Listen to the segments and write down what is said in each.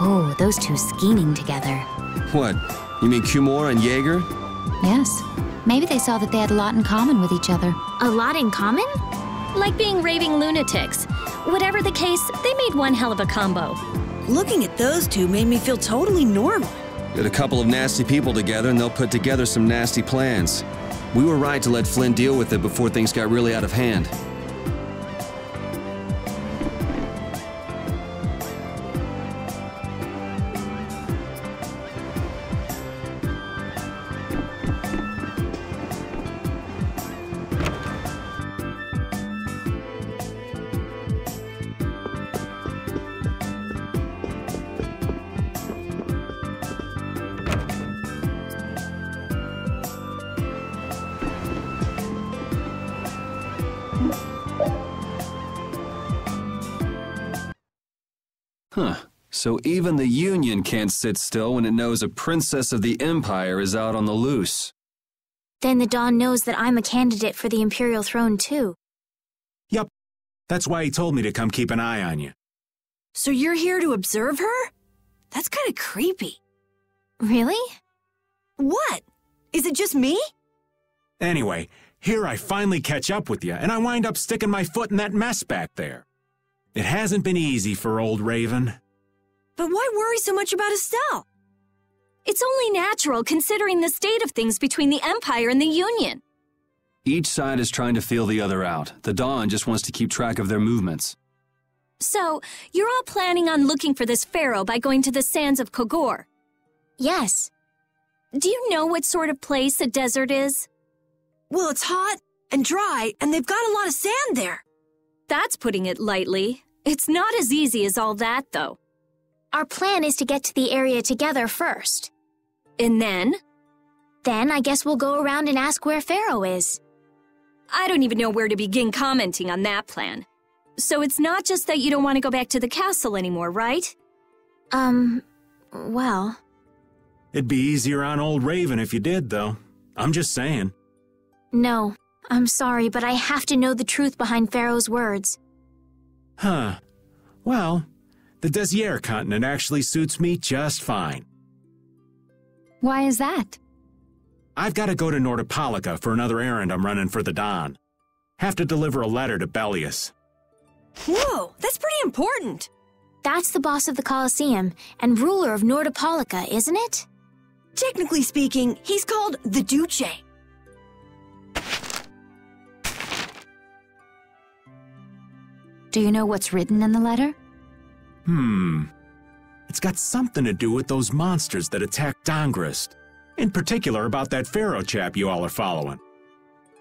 Oh, those two scheming together. What? You mean Kumor and Jaeger? Yes. Maybe they saw that they had a lot in common with each other. A lot in common? Like being raving lunatics. Whatever the case, they made one hell of a combo. Looking at those two made me feel totally normal. Get a couple of nasty people together and they'll put together some nasty plans. We were right to let Flynn deal with it before things got really out of hand. Huh. So even the Union can't sit still when it knows a princess of the Empire is out on the loose. Then the Dawn knows that I'm a candidate for the Imperial throne too. Yup. That's why he told me to come keep an eye on you. So you're here to observe her? That's kind of creepy. Really? What? Is it just me? Anyway, here I finally catch up with you, and I wind up sticking my foot in that mess back there. It hasn't been easy for old Raven. But why worry so much about Estelle? It's only natural considering the state of things between the Empire and the Union. Each side is trying to feel the other out. The Dawn just wants to keep track of their movements. So, you're all planning on looking for this pharaoh by going to the sands of Kogor? Yes. Do you know what sort of place a desert is? Well, it's hot and dry, and they've got a lot of sand there. That's putting it lightly. It's not as easy as all that, though. Our plan is to get to the area together first. And then? Then I guess we'll go around and ask where Pharaoh is. I don't even know where to begin commenting on that plan. So it's not just that you don't want to go back to the castle anymore, right? Well... It'd be easier on old Raven if you did, though. I'm just saying. No, I'm sorry, but I have to know the truth behind Pharaoh's words. Huh. Well, the Desier continent actually suits me just fine. Why is that? I've got to go to Nordopolica for another errand I'm running for the Don. Have to deliver a letter to Bellius. Whoa, that's pretty important. That's the boss of the Colosseum and ruler of Nordopolica, isn't it? Technically speaking, he's called the Duce. Do you know what's written in the letter? It's got something to do with those monsters that attacked Dongrist. In particular about that Pharaoh chap you all are following.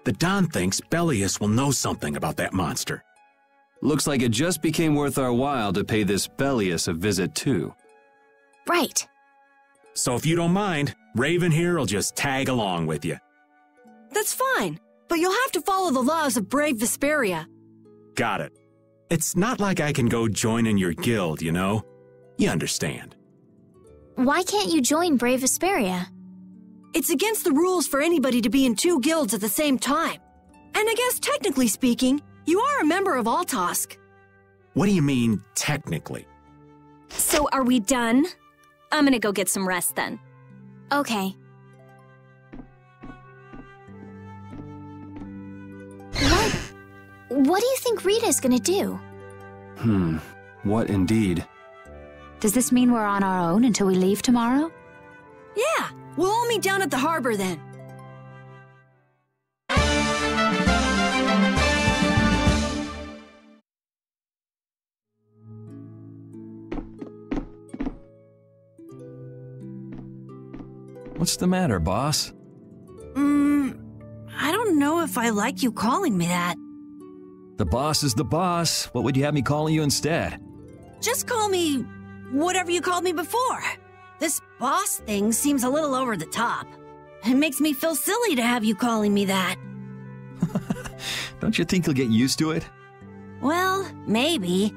The Don thinks Bellius will know something about that monster. Looks like it just became worth our while to pay this Bellius a visit too. Right. So if you don't mind, Raven here will just tag along with you. That's fine, but you'll have to follow the laws of brave Vesperia. Got it. It's not like I can go join in your guild, you know? You understand. Why can't you join Brave Vesperia? It's against the rules for anybody to be in two guilds at the same time. And I guess technically speaking, you are a member of Altosk. What do you mean, technically? So are we done? I'm gonna go get some rest then. Okay. What do you think Rita's gonna do? What indeed? Does this mean we're on our own until we leave tomorrow? Yeah, we'll all meet down at the harbor then. What's the matter, boss? I don't know if I like you calling me that. The boss is the boss. What would you have me calling you instead? Just call me whatever you called me before. This boss thing seems a little over the top. It makes me feel silly to have you calling me that. Don't you think you'll get used to it? Well, maybe.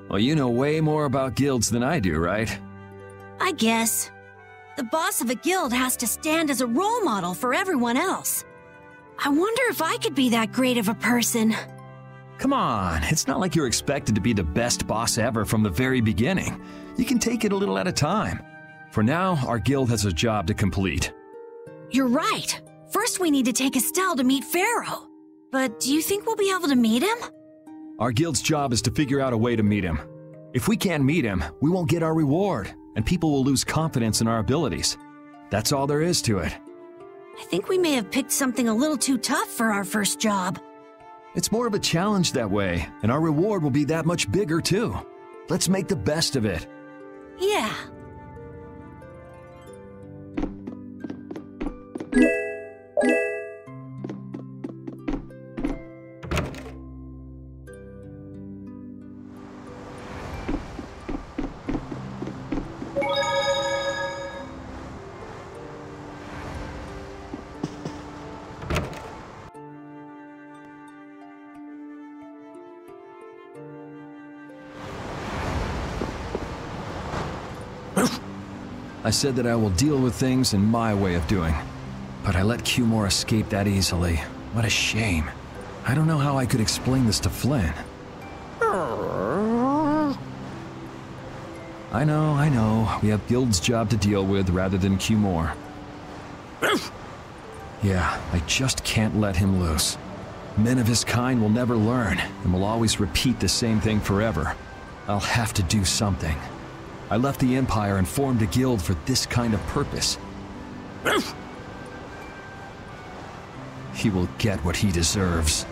Well, you know way more about guilds than I do, right? I guess. The boss of a guild has to stand as a role model for everyone else. I wonder if I could be that great of a person. Come on, it's not like you're expected to be the best boss ever from the very beginning. You can take it a little at a time. For now, our guild has a job to complete. You're right. First we need to take Estelle to meet Pharaoh. But do you think we'll be able to meet him? Our guild's job is to figure out a way to meet him. If we can't meet him, we won't get our reward, and people will lose confidence in our abilities. That's all there is to it. I think we may have picked something a little too tough for our first job. It's more of a challenge that way, and our reward will be that much bigger too. Let's make the best of it. Yeah. I said that I will deal with things in my way of doing, but I let Cumore escape that easily. What a shame. I don't know how I could explain this to Flynn. I know. We have Guild's job to deal with rather than Cumore. Yeah, I just can't let him loose. Men of his kind will never learn, and will always repeat the same thing forever. I'll have to do something. I left the Empire and formed a guild for this kind of purpose. He will get what he deserves.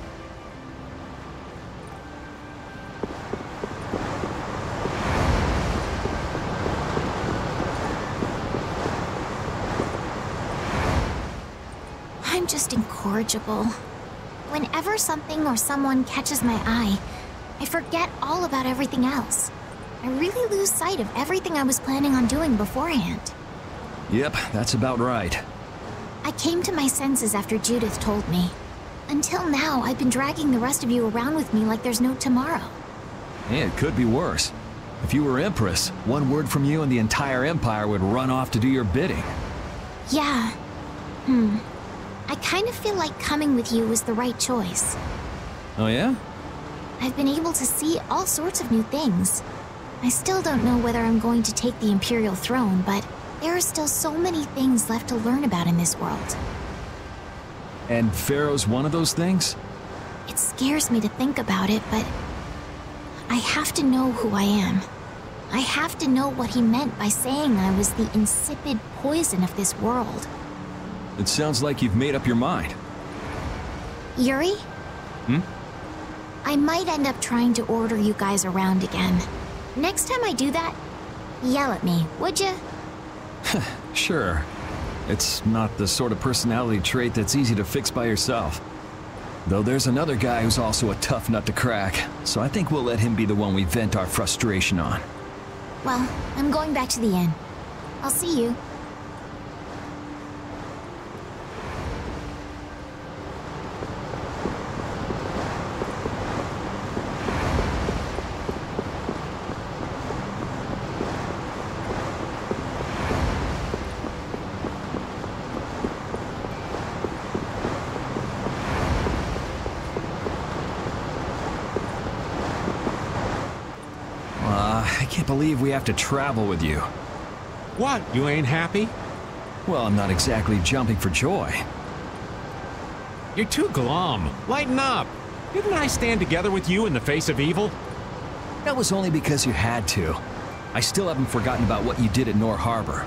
I'm just incorrigible. Whenever something or someone catches my eye, I forget all about everything else. I really lose sight of everything I was planning on doing beforehand. Yep, that's about right. I came to my senses after Judith told me. Until now, I've been dragging the rest of you around with me like there's no tomorrow. Yeah, it could be worse. If you were Empress, one word from you and the entire Empire would run off to do your bidding. Yeah. I kind of feel like coming with you was the right choice. Oh yeah? I've been able to see all sorts of new things. I still don't know whether I'm going to take the Imperial throne, but there are still so many things left to learn about in this world. And Pharaoh's one of those things? It scares me to think about it, but I have to know who I am. I have to know what he meant by saying I was the insipid poison of this world. It sounds like you've made up your mind. Yuri? I might end up trying to order you guys around again. Next time I do that, yell at me, would you? Sure. It's not the sort of personality trait that's easy to fix by yourself. Though there's another guy who's also a tough nut to crack, so I think we'll let him be the one we vent our frustration on. Well, I'm going back to the inn. I'll see you. I can't believe we have to travel with you. What, you ain't happy? Well, I'm not exactly jumping for joy. You're too glum. Lighten up. Didn't I stand together with you in the face of evil? That was only because you had to. I still haven't forgotten about what you did at Nor Harbor.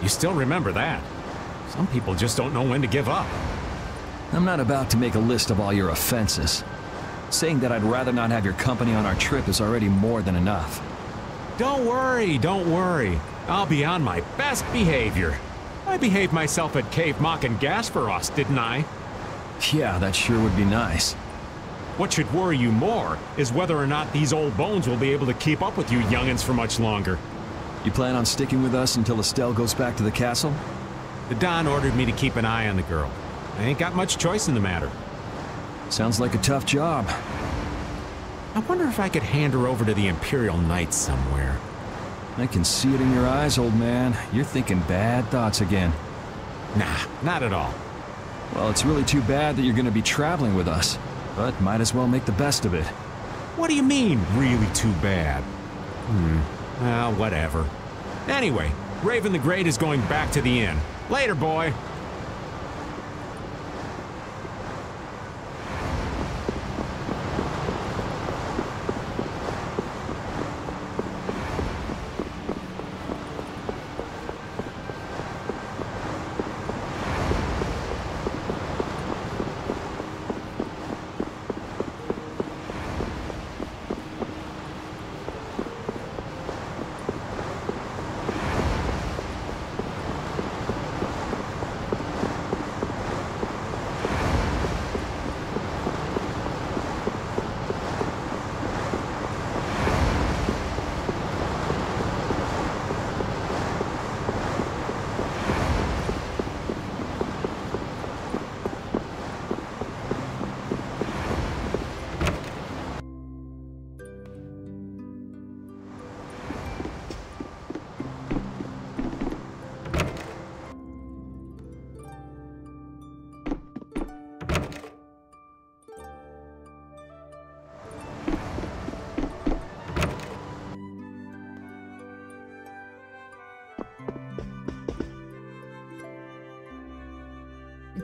You still remember that. Some people just don't know when to give up. I'm not about to make a list of all your offenses. Saying that I'd rather not have your company on our trip is already more than enough. Don't worry. I'll be on my best behavior. I behaved myself at Cave Mock and Gasperos, didn't I? Yeah, that sure would be nice. What should worry you more is whether or not these old bones will be able to keep up with you youngins for much longer. You plan on sticking with us until Estelle goes back to the castle? The Don ordered me to keep an eye on the girl. I ain't got much choice in the matter. Sounds like a tough job. I wonder if I could hand her over to the Imperial Knights somewhere. I can see it in your eyes, old man. You're thinking bad thoughts again. Nah, not at all. Well, it's really too bad that you're going to be traveling with us. but might as well make the best of it. What do you mean, really too bad? Well, whatever. Anyway, Raven the Great is going back to the inn. Later, boy.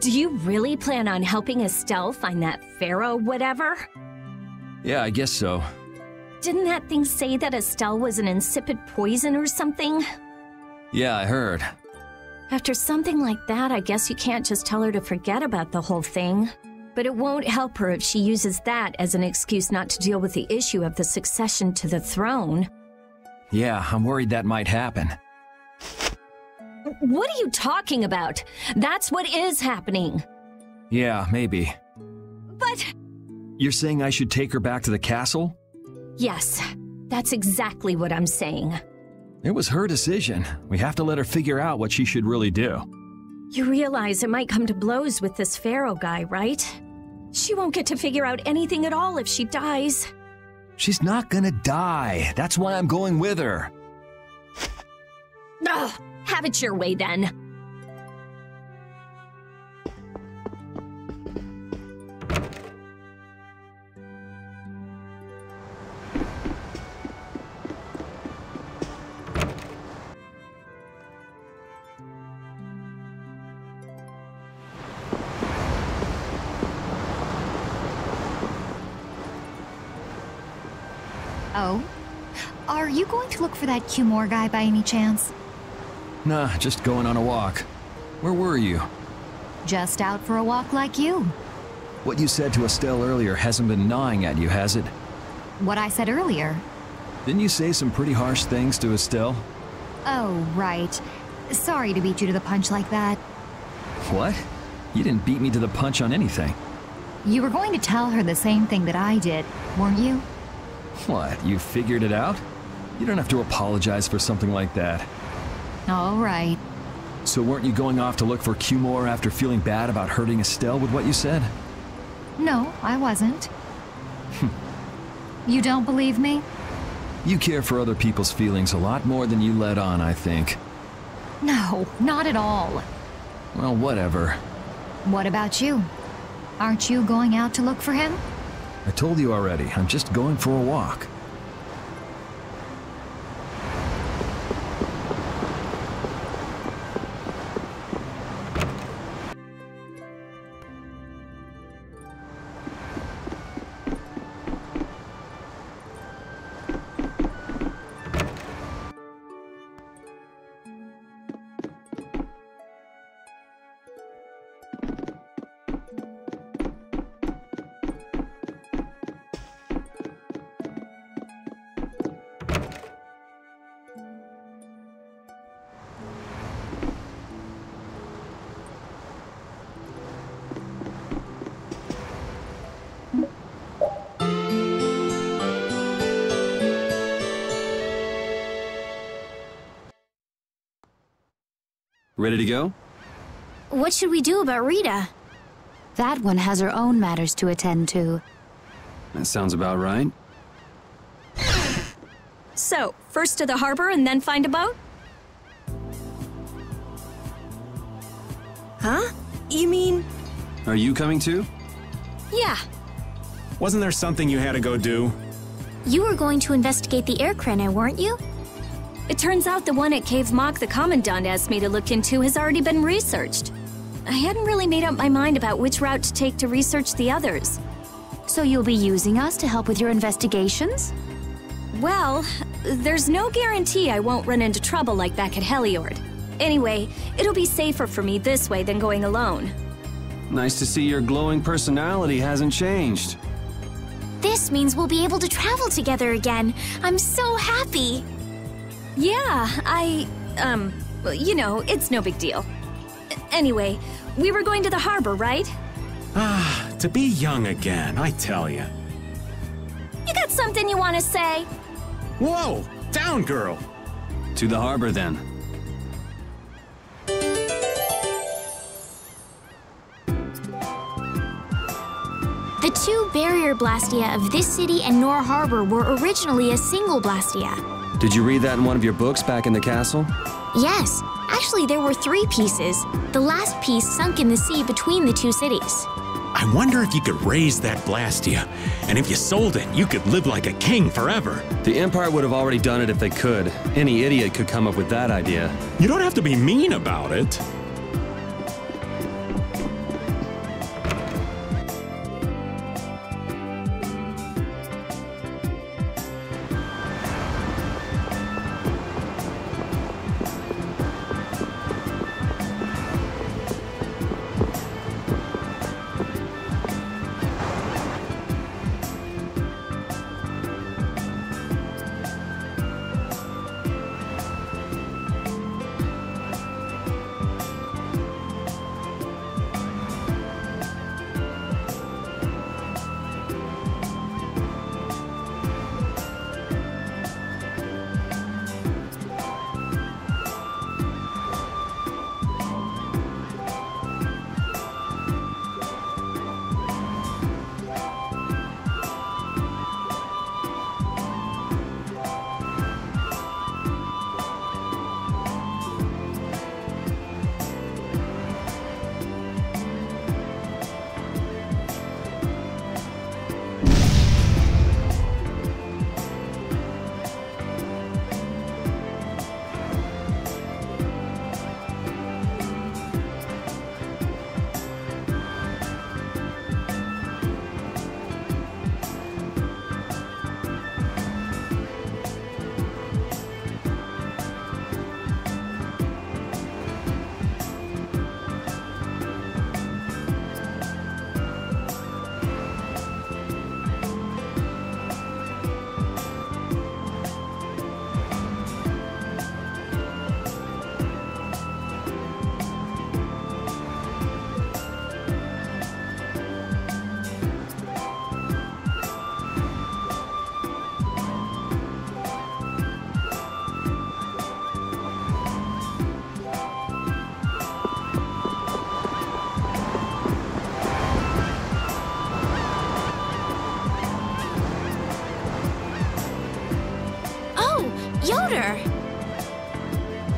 Do you really plan on helping Estelle find that pharaoh whatever? Yeah, I guess so. Didn't that thing say that Estelle was an insipid poison or something? Yeah, I heard. After something like that, I guess you can't just tell her to forget about the whole thing. But it won't help her if she uses that as an excuse not to deal with the issue of the succession to the throne. Yeah, I'm worried that might happen. What are you talking about? That's what is happening. Yeah, maybe. But... You're saying I should take her back to the castle? Yes, that's exactly what I'm saying. It was her decision. We have to let her figure out what she should really do. You realize it might come to blows with this pharaoh guy, right? She won't get to figure out anything at all if she dies. She's not gonna die. That's why I'm going with her. Ugh, have it your way then. Oh? Are you going to look for that Cumore guy by any chance? Nah, just going on a walk. Where were you? Just out for a walk like you. What you said to Estelle earlier hasn't been gnawing at you, has it? What I said earlier. Didn't you say some pretty harsh things to Estelle? Oh, right. Sorry to beat you to the punch like that. What? You didn't beat me to the punch on anything. You were going to tell her the same thing that I did, weren't you? What, you figured it out? You don't have to apologize for something like that. All right. So weren't you going off to look for Cumore after feeling bad about hurting Estelle with what you said? No, I wasn't. You don't believe me? You care for other people's feelings a lot more than you let on, I think. No, not at all. Well, whatever. What about you? Aren't you going out to look for him? I told you already, I'm just going for a walk. Ready to go? What should we do about Rita? That one has her own matters to attend to. That sounds about right. So, first to the harbor and then find a boat? Huh? You mean... Are you coming too? Yeah. Wasn't there something you had to go do? You were going to investigate the air crenna, weren't you? It turns out the one at Cave Mock the Commandant asked me to look into has already been researched. I hadn't really made up my mind about which route to take to research the others. So you'll be using us to help with your investigations? Well, there's no guarantee I won't run into trouble like back at Heliord. Anyway, it'll be safer for me this way than going alone. Nice to see your glowing personality hasn't changed. This means we'll be able to travel together again. I'm so happy. Yeah, you know, it's no big deal. Anyway, we were going to the harbor, right? Ah, to be young again, I tell you. You got something you want to say? Whoa! Down, girl! To the harbor, then. The two barrier blastia of this city and Nor Harbor were originally a single blastia. Did you read that in one of your books back in the castle? Yes, actually there were 3 pieces. The last piece sunk in the sea between the 2 cities. I wonder if you could raise that blastia, and if you sold it, you could live like a king forever. The Empire would have already done it if they could. Any idiot could come up with that idea. You don't have to be mean about it.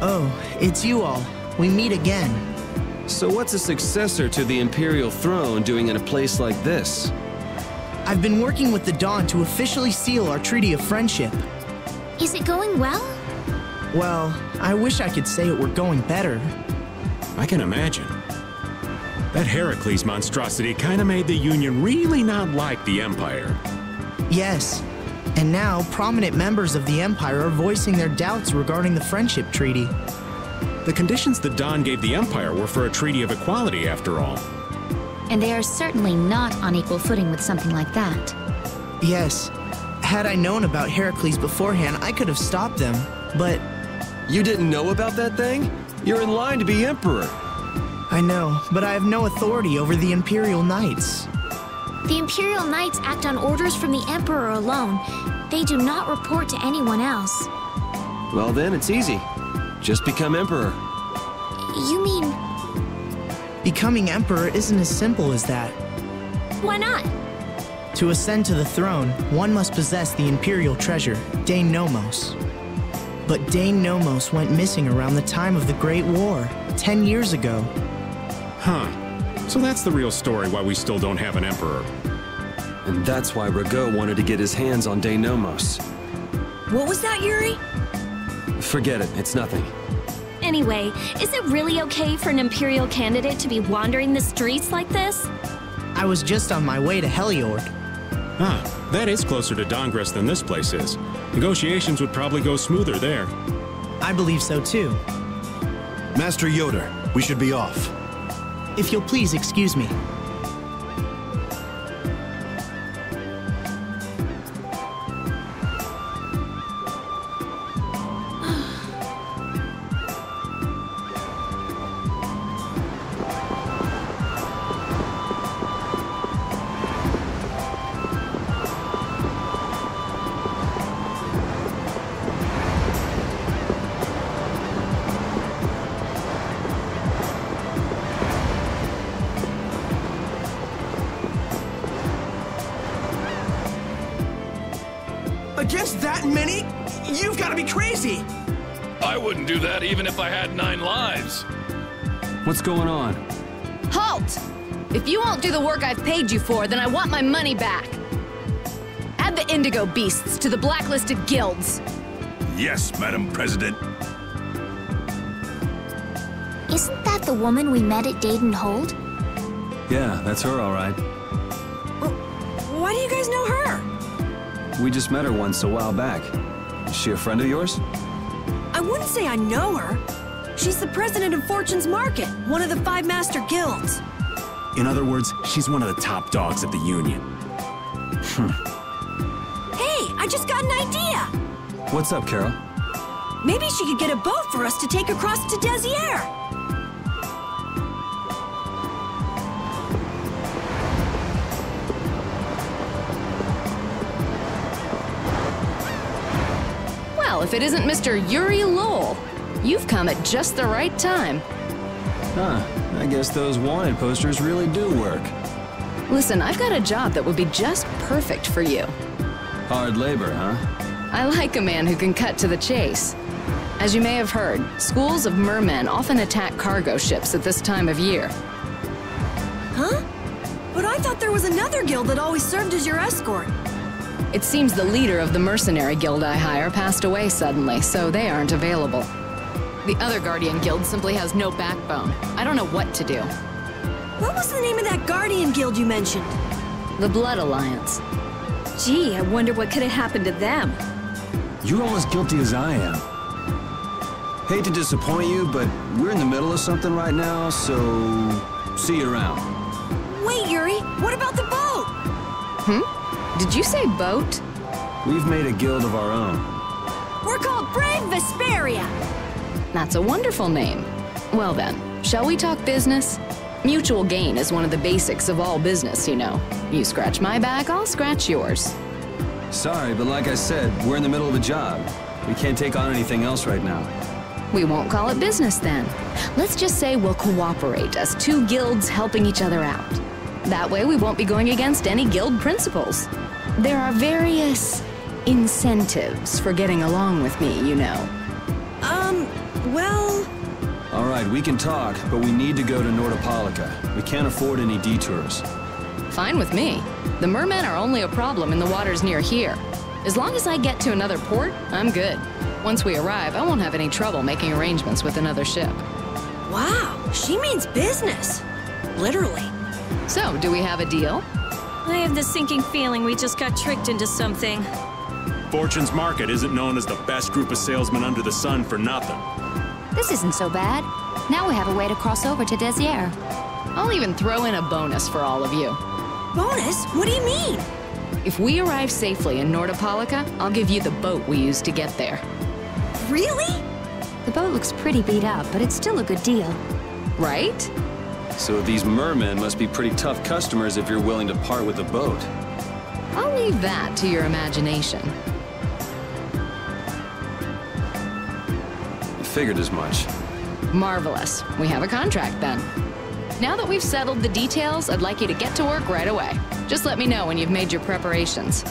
Oh, it's you all. We meet again. So what's a successor to the Imperial throne doing in a place like this? I've been working with the Dawn to officially seal our Treaty of Friendship. Is it going well? Well, I wish I could say it were going better. I can imagine. That Heracles monstrosity kinda made the Union really not like the Empire. Yes. And now, prominent members of the Empire are voicing their doubts regarding the Friendship Treaty. The conditions the Dawn gave the Empire were for a treaty of equality, after all. And they are certainly not on equal footing with something like that. Yes. Had I known about Heracles beforehand, I could have stopped them, but... You didn't know about that thing? You're in line to be Emperor. I know, but I have no authority over the Imperial Knights. The Imperial Knights act on orders from the Emperor alone. They do not report to anyone else. Well then, it's easy. Just become Emperor. You mean... Becoming Emperor isn't as simple as that. Why not? To ascend to the throne, one must possess the Imperial treasure, Dane Nomos. But Dane Nomos went missing around the time of the Great War, 10 years ago. Huh. So that's the real story why we still don't have an Emperor. And that's why Rago wanted to get his hands on De Nomos. What was that, Yuri? Forget it, it's nothing. Anyway, is it really okay for an Imperial candidate to be wandering the streets like this? I was just on my way to Heliord. Ah, that is closer to Dongress than this place is. Negotiations would probably go smoother there. I believe so too. Master Yoder, we should be off. If you'll please excuse me. Against that many? You've got to be crazy! I wouldn't do that even if I had 9 lives. What's going on? Halt! If you won't do the work I've paid you for, then I want my money back. Add the Indigo Beasts to the blacklisted guilds. Yes, Madam President. Isn't that the woman we met at Dayton Hold? Yeah, that's her, all right. Why do you guys know her? We just met her once a while back. Is she a friend of yours? I wouldn't say I know her. She's the president of Fortune's Market, one of the 5 master guilds. In other words, she's one of the top dogs at the Union. Hey, I just got an idea! What's up, Carol? Maybe she could get a boat for us to take across to Desier. Well, if it isn't Mr. Yuri Lowell, you've come at just the right time. Huh, I guess those wanted posters really do work. Listen, I've got a job that would be just perfect for you. Hard labor, huh? I like a man who can cut to the chase. As you may have heard, schools of mermen often attack cargo ships at this time of year. Huh? But I thought there was another guild that always served as your escort. It seems the leader of the mercenary guild I hire passed away suddenly, so they aren't available. The other Guardian guild simply has no backbone. I don't know what to do. What was the name of that Guardian guild you mentioned? The Blood Alliance. Gee, I wonder what could have happened to them. You're all as guilty as I am. Hate to disappoint you, but we're in the middle of something right now, so see you around. Wait, Yuri, what about the boat? Did you say boat? We've made a guild of our own. We're called Brave Vesperia. That's a wonderful name. Well then, shall we talk business? Mutual gain is one of the basics of all business, you know. You scratch my back, I'll scratch yours. Sorry, but like I said, we're in the middle of a job. We can't take on anything else right now. We won't call it business then. Let's just say we'll cooperate as 2 guilds helping each other out. That way we won't be going against any guild principles. There are various incentives for getting along with me, you know. Well... All right, we can talk, but we need to go to Nordopolica. We can't afford any detours. Fine with me. The mermen are only a problem in the waters near here. As long as I get to another port, I'm good. Once we arrive, I won't have any trouble making arrangements with another ship. Wow, she means business. Literally. So, do we have a deal? I have the sinking feeling we just got tricked into something. Fortune's Market isn't known as the best group of salesmen under the sun for nothing. This isn't so bad. Now we have a way to cross over to Desier. I'll even throw in a bonus for all of you. Bonus? What do you mean? If we arrive safely in Nordopolica, I'll give you the boat we used to get there. Really? The boat looks pretty beat up, but it's still a good deal. Right? So these mermen must be pretty tough customers if you're willing to part with the boat. I'll leave that to your imagination. Figured as much. Marvelous. We have a contract then. Now that we've settled the details, I'd like you to get to work right away. Just let me know when you've made your preparations.